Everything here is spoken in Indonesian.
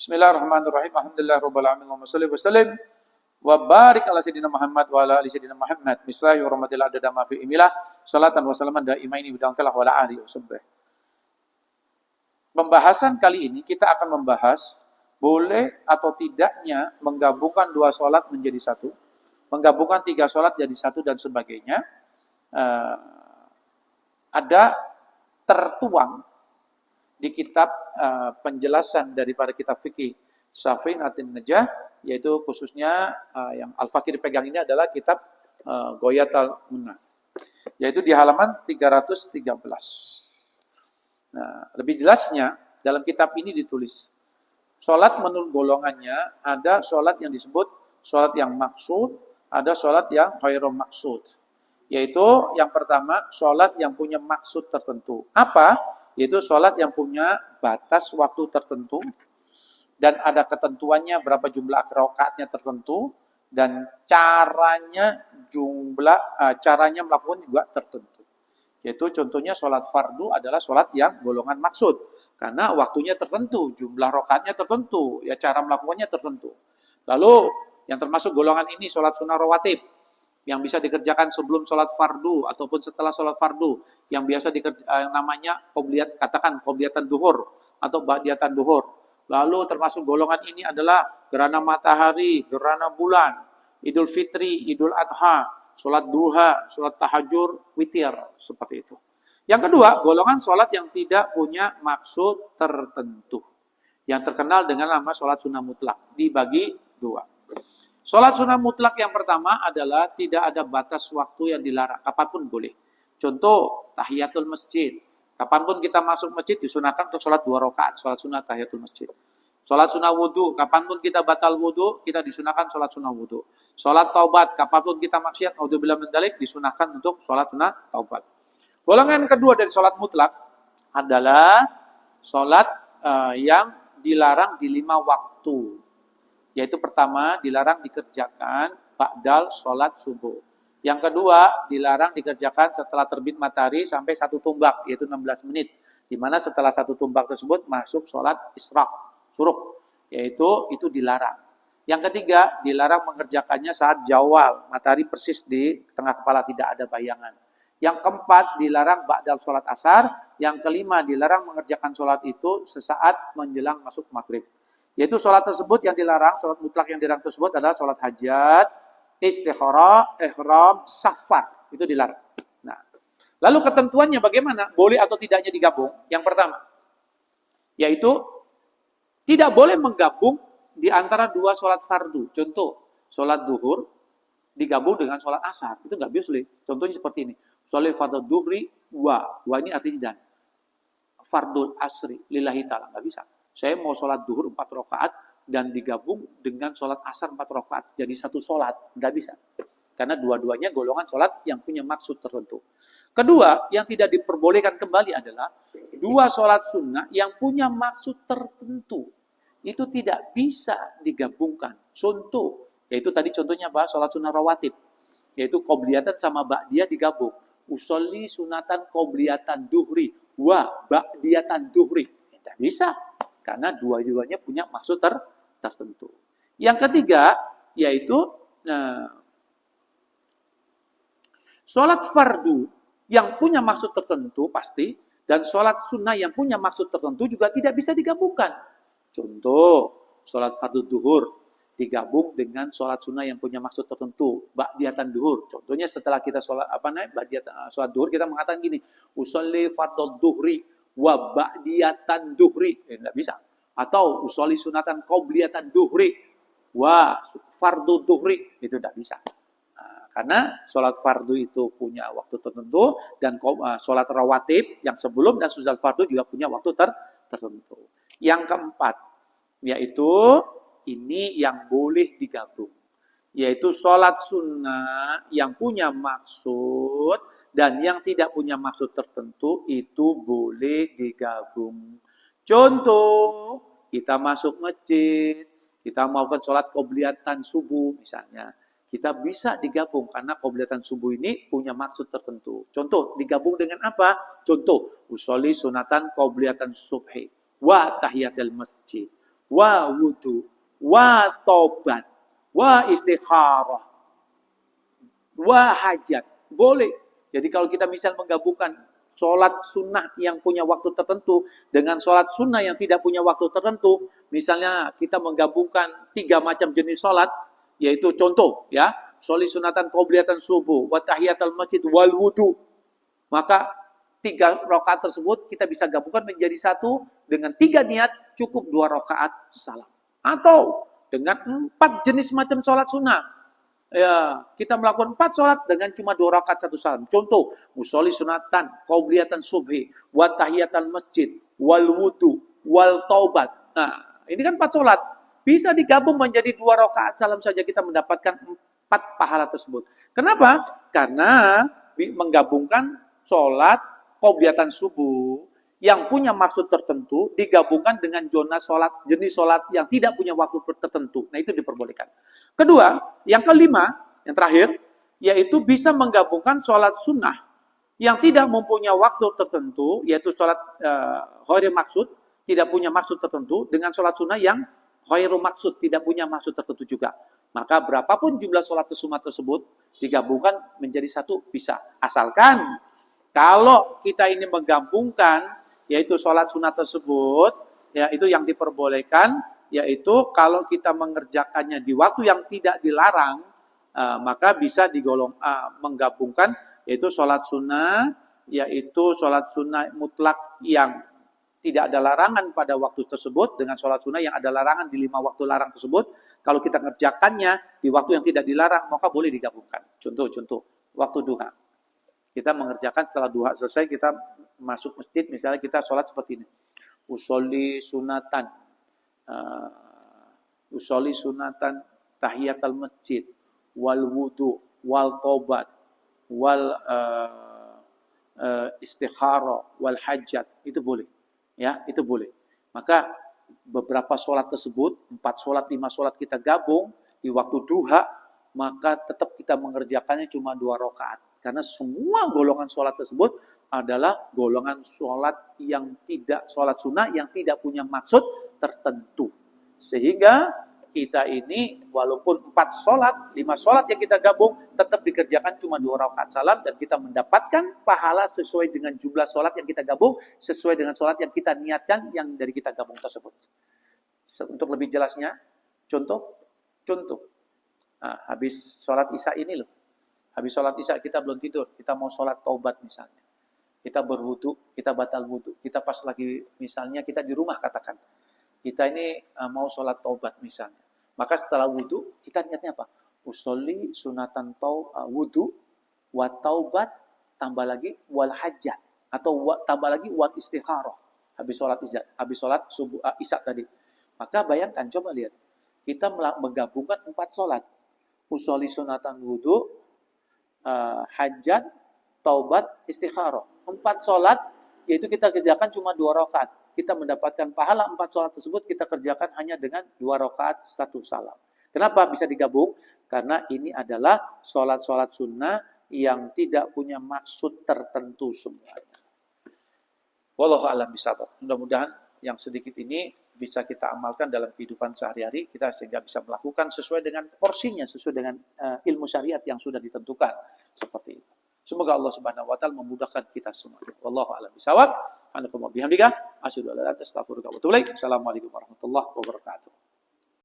Bismillahirrahmanirrahim. Alhamdulillahirabbil alamin. Allahumma shalli wa sallim wa barik ala sayyidina Muhammad wa ala ali sayyidina Muhammad. Bismillahir rahmanir rahim. Adada ma fi imilah. Salatan wa salaman daimaini bidangkalah wa ala alihi wasallam. Pembahasan kali ini kita akan membahas boleh atau tidaknya menggabungkan dua sholat menjadi satu, menggabungkan tiga sholat jadi satu dan sebagainya. Ada tertuang di kitab penjelasan daripada kitab fikih Safinatin Najah, yaitu khususnya yang Al-Fakir pegang ini adalah kitab Ghayatul Munah, yaitu di halaman 313. Nah, lebih jelasnya dalam kitab ini ditulis sholat menurut golongannya ada sholat yang disebut sholat yang maksud, ada sholat yang ghairu maksud. Yaitu yang pertama sholat yang punya maksud tertentu. Apa? Yaitu sholat yang punya batas waktu tertentu dan ada ketentuannya berapa jumlah rakaatnya tertentu dan caranya melakukan juga tertentu. Yaitu contohnya sholat fardu adalah sholat yang golongan maksud. Karena waktunya tertentu, jumlah rakaatnya tertentu, ya cara melakukannya tertentu. Lalu yang termasuk golongan ini sholat sunnah rawatib, yang bisa dikerjakan sebelum sholat fardu ataupun setelah sholat fardu, yang biasa namanya qobliyatan duhur atau ba'diyatan duhur. Lalu termasuk golongan ini adalah gerhana matahari, gerhana bulan, Idul Fitri, Idul Adha, sholat duha, sholat tahajud, witir, seperti itu. Yang kedua, golongan sholat yang tidak punya maksud tertentu, yang terkenal dengan nama sholat sunnah mutlak, dibagi dua. Sholat sunnah mutlak yang pertama adalah tidak ada batas waktu yang dilarang, kapanpun boleh. Contoh, tahiyatul masjid. Kapanpun kita masuk masjid disunahkan untuk sholat 2 rakaat, sholat sunnah tahiyatul masjid. Sholat sunnah wudhu, kapanpun kita batal wudhu, kita disunahkan sholat sunnah wudhu. Sholat taubat, kapanpun kita maksiat, naudzubillah min dzalik, disunahkan untuk sholat sunnah taubat. Golongan kedua dari sholat mutlak adalah sholat yang dilarang di 5 waktu. Yaitu pertama, dilarang dikerjakan ba'dal sholat subuh. Yang kedua, dilarang dikerjakan setelah terbit matahari sampai 1 tumbak, yaitu 16 menit. Di mana setelah 1 tumbak tersebut masuk sholat isyraq, suruk, yaitu itu dilarang. Yang ketiga, dilarang mengerjakannya saat zawal, matahari persis di tengah kepala, tidak ada bayangan. Yang keempat, dilarang ba'dal sholat asar. Yang kelima, dilarang mengerjakan sholat itu sesaat menjelang masuk maghrib. Yaitu sholat tersebut yang dilarang, sholat mutlak yang dilarang tersebut adalah sholat hajat, istikharah, ihram, safar. Itu dilarang. Nah, lalu ketentuannya bagaimana? Boleh atau tidaknya digabung? Yang pertama, yaitu tidak boleh menggabung di antara 2 sholat fardu. Contoh, sholat duhur digabung dengan sholat asar. Itu nggak boleh. Contohnya seperti ini. Sholat fardhu duhri wa ini artinya dan. Fardul asri lillahi ta'ala. Nggak bisa. Saya mau sholat duhur 4 rakaat dan digabung dengan sholat asar 4 rakaat. Jadi 1 sholat. Nggak bisa. Karena dua-duanya golongan sholat yang punya maksud tertentu. Kedua, yang tidak diperbolehkan kembali adalah 2 sholat sunnah yang punya maksud tertentu. Itu tidak bisa digabungkan. Contoh, yaitu tadi contohnya bahas sholat sunnah rawatib. Yaitu qobliyatan sama ba'diyah digabung. Usolli sunatan qobliyatan duhri wa ba'diyatan duhri. Tidak bisa. Karena dua-duanya punya maksud tertentu. Yang ketiga, yaitu sholat fardu yang punya maksud tertentu pasti, dan sholat sunnah yang punya maksud tertentu juga tidak bisa digabungkan. Contoh, sholat fardu duhur digabung dengan sholat sunnah yang punya maksud tertentu, ba'diyatan duhur. Contohnya setelah kita sholat sholat duhur, kita mengatakan gini, usolli fardhu duhri wa ba'diyatan duhri. Tidak bisa. Atau usolli sunatan qobliyatan duhri wa fardu duhri. Itu tidak bisa. Karena sholat fardu itu punya waktu tertentu, dan sholat rawatib yang sebelum dan sesudah fardu juga punya waktu tertentu. Yang keempat, yaitu ini yang boleh digabung. Yaitu sholat sunnah yang punya maksud dan yang tidak punya maksud tertentu itu boleh digabung. Contoh, kita masuk masjid, kita melakukan sholat qobliyatan subuh misalnya. Kita bisa digabung karena qobliyatan subuh ini punya maksud tertentu. Contoh, digabung dengan apa? Contoh, usolli sunatan qobliyatan subhi wa tahiyatul masjid wa wudu, wa tobat, wa istikharah, wa hajat. Boleh. Jadi kalau kita misal menggabungkan sholat sunnah yang punya waktu tertentu dengan sholat sunnah yang tidak punya waktu tertentu, misalnya kita menggabungkan 3 macam jenis sholat, yaitu contoh ya, sholat sunatan qobliyatan subuh, wa tahiyatul masjid, wal wudu. Maka 3 rakaat tersebut kita bisa gabungkan menjadi satu dengan 3 niat, cukup 2 rakaat salam. Atau dengan 4 jenis macam sholat sunnah. Ya, kita melakukan 4 sholat dengan cuma 2 rakaat 1 salam. Contoh, musolli sunatan, qobliyatan subhi, wa tahiyatul masjid, wal wudu, wal taubat. Nah, ini kan 4 sholat. Bisa digabung menjadi 2 rakaat salam saja kita mendapatkan 4 pahala tersebut. Kenapa? Karena menggabungkan sholat qobliyatan subuh yang punya maksud tertentu digabungkan dengan jenis sholat yang tidak punya waktu tertentu. Nah, itu diperbolehkan. Kedua, yang kelima, yang terakhir, yaitu bisa menggabungkan sholat sunnah yang tidak mempunyai waktu tertentu, yaitu sholat ghairi maksud, tidak punya maksud tertentu, dengan sholat sunnah yang ghairu maksud, tidak punya maksud tertentu juga. Maka berapapun jumlah sholat sunat tersebut digabungkan menjadi satu bisa. Asalkan kalau kita ini menggabungkan yaitu sholat sunat tersebut, ya itu yang diperbolehkan, yaitu kalau kita mengerjakannya di waktu yang tidak dilarang, maka bisa menggabungkan yaitu sholat sunnah, yaitu sholat sunnah mutlak yang tidak ada larangan pada waktu tersebut dengan sholat sunnah yang ada larangan di 5 waktu larang tersebut. Kalau kita mengerjakannya di waktu yang tidak dilarang, maka boleh digabungkan. Contoh, waktu duha. Kita mengerjakan setelah duha selesai, kita masuk masjid, misalnya kita sholat seperti ini. Usolli sunatan tahiyatul masjid, wal wudu, wal tobat, wal istikharah, wal hajat. Itu boleh. Ya, itu boleh. Maka beberapa sholat tersebut, 4 sholat, 5 sholat kita gabung di waktu duha, maka tetap kita mengerjakannya cuma 2 rakaat. Karena semua golongan sholat tersebut adalah golongan sholat yang tidak, sholat sunnah yang tidak punya maksud tertentu. Sehingga kita ini walaupun 4 sholat, 5 sholat yang kita gabung, tetap dikerjakan cuma 2 rakaat salam dan kita mendapatkan pahala sesuai dengan jumlah sholat yang kita gabung, sesuai dengan sholat yang kita niatkan yang dari kita gabung tersebut. Untuk lebih jelasnya, contoh. Nah, habis sholat isya ini loh. Habis sholat isya kita belum tidur, kita mau sholat taubat misalnya. Kita berwudu, kita batal wudu. Kita pas lagi misalnya kita di rumah katakan. Kita ini mau sholat taubat misalnya. Maka setelah wudu kita niatnya apa? Usolli sunatan wudu, wa taubat, tambah lagi wal hajat. Atau tambah lagi wal istikharah. Habis sholat isya, habis sholat subuh isya tadi. Maka bayangkan, coba lihat. Kita menggabungkan 4 sholat. Usolli sunatan wudu, hajat, taubat, istikharah. 4 sholat, yaitu kita kerjakan cuma 2 rakaat. Kita mendapatkan pahala 4 sholat tersebut, kita kerjakan hanya dengan 2 rakaat 1 salam. Kenapa bisa digabung? Karena ini adalah sholat-sholat sunnah yang tidak punya maksud tertentu semuanya. Wallahu a'lam bishawab. Mudah-mudahan yang sedikit ini bisa kita amalkan dalam kehidupan sehari-hari, kita sehingga bisa melakukan sesuai dengan porsinya, sesuai dengan ilmu syariat yang sudah ditentukan. Seperti itu. Semoga Allah Subhanahu wa taala memudahkan kita semua. Wallahu a'lam bishawab. Anakum bihamdika asyhadu an la ilaha illa anta astaghfiruka wa atubu ilaik. Assalamualaikum warahmatullahi wabarakatuh.